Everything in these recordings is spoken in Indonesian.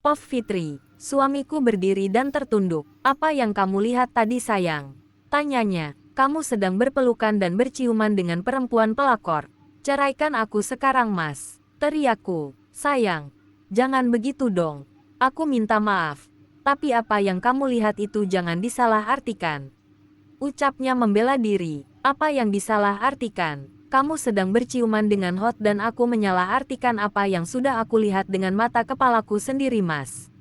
Pov Fitri, suamiku berdiri dan tertunduk. Apa yang kamu lihat tadi sayang? Tanyanya. Kamu sedang berpelukan dan berciuman dengan perempuan pelakor. Ceraikan aku sekarang mas. Teriakku. Sayang. Jangan begitu dong. Aku minta maaf. Tapi apa yang kamu lihat itu jangan disalah-artikan. Ucapnya membela diri. Apa yang disalah-artikan? Kamu sedang berciuman dengan Hot dan aku menyalah-artikan apa yang sudah aku lihat dengan mata kepalaku sendiri mas.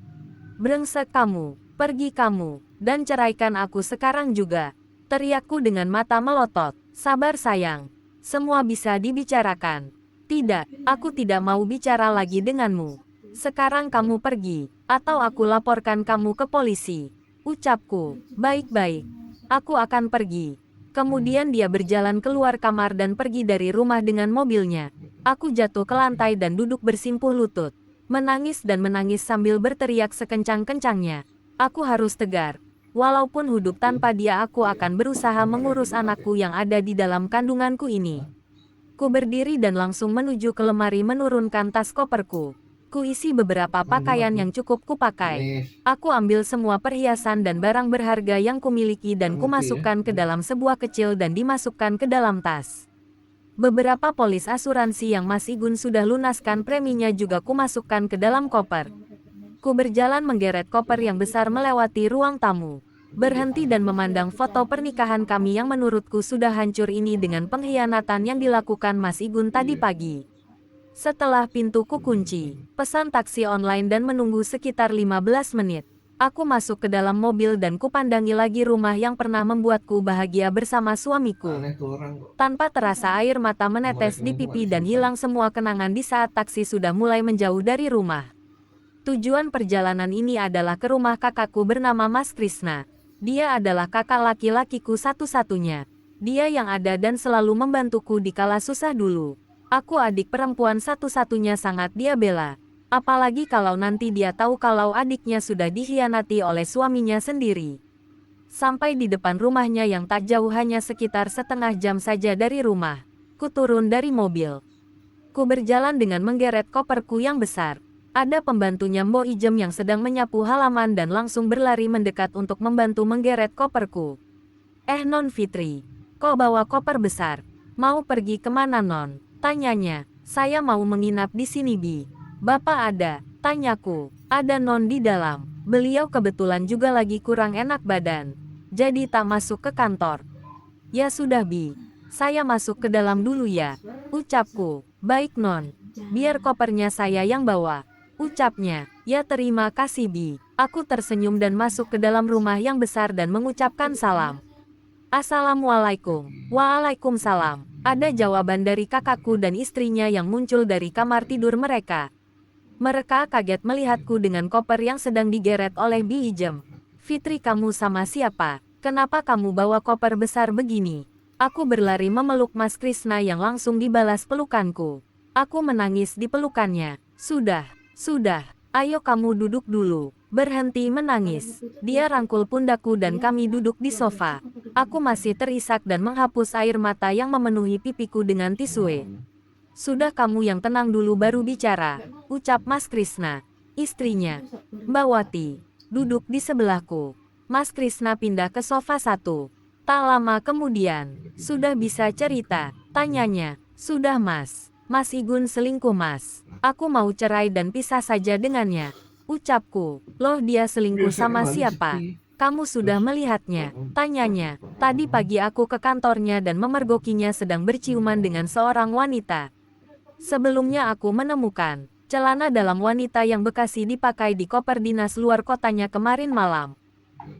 Brengsek kamu. Pergi kamu. Dan ceraikan aku sekarang juga. Teriakku dengan mata melotot. Sabar sayang. Semua bisa dibicarakan. Tidak, aku tidak mau bicara lagi denganmu. Sekarang kamu pergi, atau aku laporkan kamu ke polisi. Ucapku, baik-baik. Aku akan pergi. Kemudian dia berjalan keluar kamar dan pergi dari rumah dengan mobilnya. Aku jatuh ke lantai dan duduk bersimpuh lutut. Menangis dan menangis sambil berteriak sekencang-kencangnya. Aku harus tegar. Walaupun hidup tanpa dia aku akan berusaha mengurus anakku yang ada di dalam kandunganku ini. Ku berdiri dan langsung menuju ke lemari menurunkan tas koperku. Kuisi beberapa pakaian yang cukup kupakai. Aku ambil semua perhiasan dan barang berharga yang kumiliki dan kumasukkan ke dalam sebuah kecil dan dimasukkan ke dalam tas. Beberapa polis asuransi yang Mas Igun sudah lunaskan preminya juga kumasukkan ke dalam koper. Ku berjalan menggeret koper yang besar melewati ruang tamu. Berhenti dan memandang foto pernikahan kami yang menurutku sudah hancur ini dengan pengkhianatan yang dilakukan Mas Igun tadi pagi. Setelah pintuku kunci, pesan taksi online dan menunggu sekitar 15 menit. Aku masuk ke dalam mobil dan kupandangi lagi rumah yang pernah membuatku bahagia bersama suamiku. Tanpa terasa air mata menetes di pipi dan hilang semua kenangan di saat taksi sudah mulai menjauh dari rumah. Tujuan perjalanan ini adalah ke rumah kakakku bernama Mas Krishna. Dia adalah kakak laki-lakiku satu-satunya. Dia yang ada dan selalu membantuku di kala susah dulu. Aku adik perempuan satu-satunya sangat dia bela. Apalagi kalau nanti dia tahu kalau adiknya sudah dikhianati oleh suaminya sendiri. Sampai di depan rumahnya yang tak jauh hanya sekitar setengah jam saja dari rumah. Ku turun dari mobil. Ku berjalan dengan menggeret koperku yang besar. Ada pembantunya Mbok Ijem yang sedang menyapu halaman dan langsung berlari mendekat untuk membantu menggeret koperku. Non Fitri, kok bawa koper besar? Mau pergi kemana non? Tanyanya. Saya mau menginap di sini Bi. Bapak ada? Tanyaku. Ada non di dalam. Beliau kebetulan juga lagi kurang enak badan. Jadi tak masuk ke kantor. Ya sudah Bi. Saya masuk ke dalam dulu ya. Ucapku. Baik non. Biar kopernya saya yang bawa. Ucapnya, ya terima kasih Bi. Aku tersenyum dan masuk ke dalam rumah yang besar dan mengucapkan salam. Assalamualaikum. Waalaikumsalam. Ada jawaban dari kakakku dan istrinya yang muncul dari kamar tidur mereka. Mereka kaget melihatku dengan koper yang sedang digeret oleh Bi Ijem. Fitri kamu sama siapa? Kenapa kamu bawa koper besar begini? Aku berlari memeluk Mas Krishna yang langsung dibalas pelukanku. Aku menangis di pelukannya. Sudah, ayo kamu duduk dulu. Berhenti menangis. Dia rangkul pundakku dan kami duduk di sofa. Aku masih terisak dan menghapus air mata yang memenuhi pipiku dengan tisu. Sudah kamu yang tenang dulu baru bicara, ucap Mas Krishna. Istrinya, Mbak Wati, duduk di sebelahku. Mas Krishna pindah ke sofa satu. Tak lama kemudian, sudah bisa cerita, tanyanya. Sudah Mas. Mas Igun selingkuh Mas. Aku mau cerai dan pisah saja dengannya. Ucapku, loh dia selingkuh sama siapa? Kamu sudah melihatnya? Tanyanya. Tadi pagi aku ke kantornya dan memergokinya sedang berciuman dengan seorang wanita. Sebelumnya aku menemukan celana dalam wanita yang bekasi dipakai di koper dinas luar kotanya kemarin malam.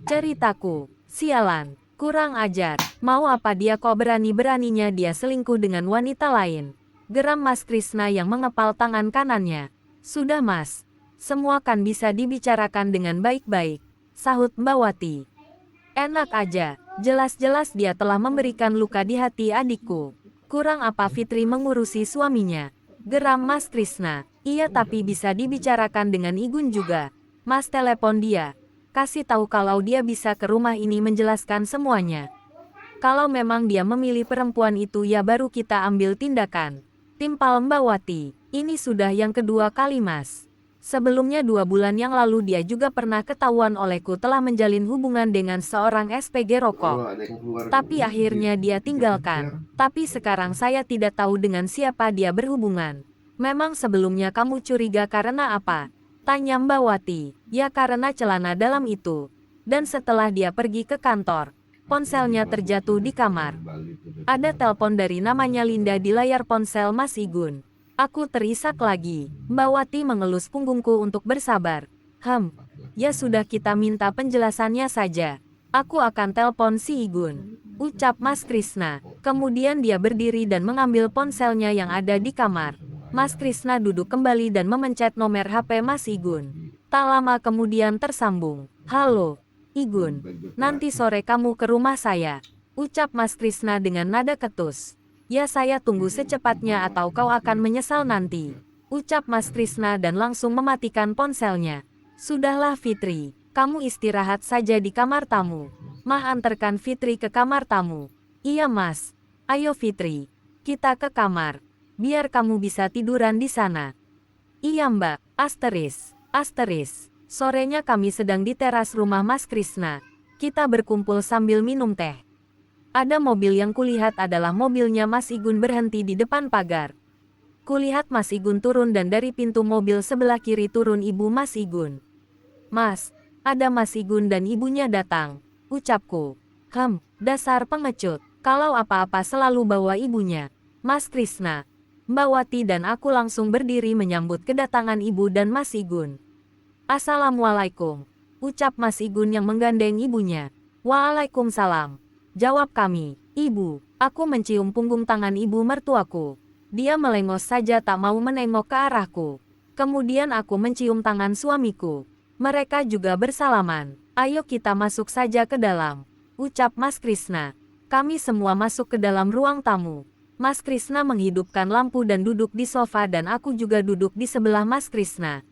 Ceritaku, sialan, kurang ajar. Mau apa dia kok berani-beraninya dia selingkuh dengan wanita lain? Geram Mas Krishna yang mengepal tangan kanannya. Sudah Mas, semua kan bisa dibicarakan dengan baik-baik, sahut Mbak Wati. Enak aja, jelas-jelas dia telah memberikan luka di hati adikku. Kurang apa Fitri mengurusi suaminya? Geram Mas Krishna. Iya tapi bisa dibicarakan dengan Igun juga. Mas telepon dia. Kasih tahu kalau dia bisa ke rumah ini menjelaskan semuanya. Kalau memang dia memilih perempuan itu ya baru kita ambil tindakan. Timpal Mbak Wati. Ini sudah yang kedua kali Mas. Sebelumnya 2 bulan yang lalu dia juga pernah ketahuan olehku telah menjalin hubungan dengan seorang SPG rokok. Tapi akhirnya dia tinggalkan. Tapi sekarang saya tidak tahu dengan siapa dia berhubungan. Memang sebelumnya kamu curiga karena apa? Tanya Mbak Wati. Ya karena celana dalam itu. Dan setelah dia pergi ke kantor, ponselnya terjatuh di kamar. Ada telepon dari namanya Linda di layar ponsel Mas Igun. Aku terisak lagi. Mbak Wati mengelus punggungku untuk bersabar. Ya sudah kita minta penjelasannya saja. Aku akan telepon si Igun. Ucap Mas Krishna. Kemudian dia berdiri dan mengambil ponselnya yang ada di kamar. Mas Krishna duduk kembali dan memencet nomor HP Mas Igun. Tak lama kemudian tersambung. Halo, Igun. Nanti sore kamu ke rumah saya. Ucap Mas Krishna dengan nada ketus. Ya saya tunggu secepatnya atau kau akan menyesal nanti. Ucap Mas Krishna dan langsung mematikan ponselnya. Sudahlah Fitri, kamu istirahat saja di kamar tamu. Mah antarkan Fitri ke kamar tamu. Iya Mas. Ayo Fitri, kita ke kamar. Biar kamu bisa tiduran di sana. Iya Mbak, asteris. Sorenya kami sedang di teras rumah Mas Krishna. Kita berkumpul sambil minum teh. Ada mobil yang kulihat adalah mobilnya Mas Igun berhenti di depan pagar. Kulihat Mas Igun turun dan dari pintu mobil sebelah kiri turun ibu Mas Igun. Mas, ada Mas Igun dan ibunya datang. Ucapku. Dasar pengecut. Kalau apa-apa selalu bawa ibunya. Mas Krishna, Mbak Wati dan aku langsung berdiri menyambut kedatangan ibu dan Mas Igun. Assalamualaikum. Ucap Mas Igun yang menggandeng ibunya. Waalaikumsalam. Jawab kami. Ibu, aku mencium punggung tangan ibu mertuaku. Dia melengos saja tak mau menengok ke arahku. Kemudian aku mencium tangan suamiku. Mereka juga bersalaman. Ayo kita masuk saja ke dalam. Ucap Mas Krishna. Kami semua masuk ke dalam ruang tamu. Mas Krishna menghidupkan lampu dan duduk di sofa dan aku juga duduk di sebelah Mas Krishna.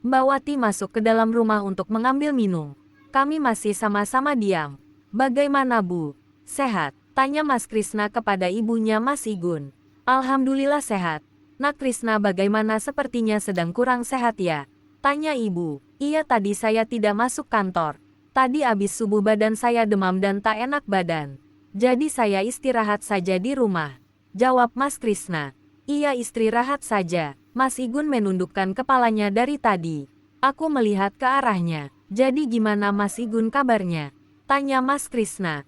Mbak Wati masuk ke dalam rumah untuk mengambil minum. Kami masih sama-sama diam. Bagaimana Bu? Sehat? Tanya Mas Krishna kepada ibunya Mas Igun. Alhamdulillah sehat. Nak Krishna bagaimana sepertinya sedang kurang sehat ya? Tanya ibu. Iya tadi saya tidak masuk kantor. Tadi abis subuh badan saya demam dan tak enak badan. Jadi saya istirahat saja di rumah. Jawab Mas Krishna. Iya istirahat saja. Mas Igun menundukkan kepalanya dari tadi. Aku melihat ke arahnya. Jadi gimana Mas Igun kabarnya? Tanya Mas Krishna.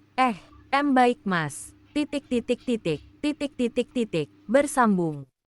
Baik Mas. Bersambung.